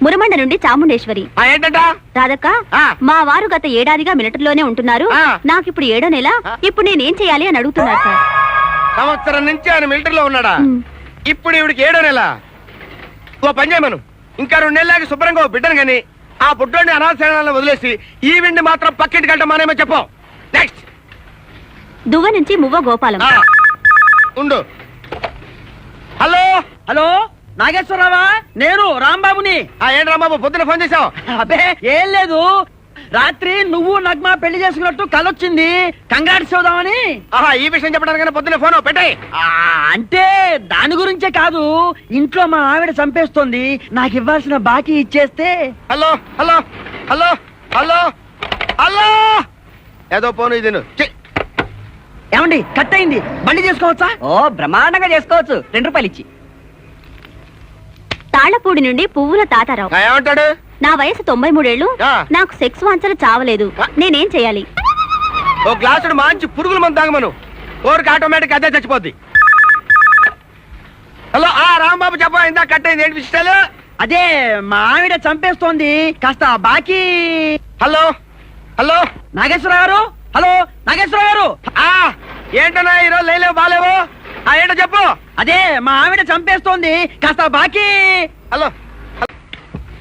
మురమండ నుండి చాముండేశ్వరి. ఏంటంట? రాధక్క, మా వారు గత ఏడాదిగా మిలిటరీలోనే ఉంటున్నారు. నాకు ఇప్పుడు 7వ నెల. ఇప్పుడు నేనేం చేయాలి అని అడుగుతున్నారు సార్. సంవత్సరం నుంచి ఆయన మిలిటరీలో ఉన్నాడా? ఇప్పుడు ఇవిడికి 7వ నెల. ఓ పని చేయమను, ఇంకా 2 నెలలకి శుభ్రంగా బిడ్డను గాని ఆ బుడ్డోని అనాథశాలను వదిలేసి ఈ విండి మాత్రం పక్కింటికి వెళ్ళటం మానేమో చెప్పు. నెక్స్ట్ దువ్వ నుంచి మువ్వ గోపాలం. ఉండు. హలో హలో, నాగేశ్వరరావా? నేను రాంబాబుని. ఏంటి రాంబాబు, పొద్దున ఫోన్ చేసావు? అబ్బే ఏం లేదు, రాత్రి నువ్వు నగ్మ పెళ్లి చేసుకున్నట్టు కలొచ్చింది, కంగ్రాట్స్ చూద్దామని. ఈ విషయం చెప్పడానికి పొద్దున ఫోన్ పెట్టాయి. అంటే దాని గురించే కాదు, ఇంట్లో మా ఆవిడ చంపేస్తోంది, నాకు ఇవ్వాల్సిన బాకీ ఇచ్చేస్తే. Hello hello hello hello hello, ఏదో ఫోన్ ఇది. ఏమండి, కట్ అయింది, బండి చేసుకోవచ్చా? ఓ బ్రహ్మాండంగా చేసుకోవచ్చు, 2 రూపాయలు ఇచ్చి. తాళ్లపూడి నుండి పువ్వుల తాతారావు. ఏమంటాడు? నా వయసు 93 ఏళ్లు. నాకు సెక్స్ వాంఛలు చావలేదు. నేనేం చేయాలి? ఓ గ్లాసుడు మంచి పురుగుల మందు తాగమను, కోరిక ఆటోమేటిక్ అదే చచ్చిపోద్ది. హలో రాంబాబు, చెప్ప, ఇందా కట్ అయింది, ఏంటి విషయాలు? అదే మా ఆవిడ చంపేస్తోంది, కాస్త బాకీ. హలో హలో నాగేశ్వరరావు గారు, హలో నాగేశ్వరరావు గారు. ఏంటన్నా ఈరోజు లేలేవు బాలేవు? ఏంటో చెప్పు. అదే మా ఆవిడ చంపేస్తోంది, కాస్త బాకీ. హలో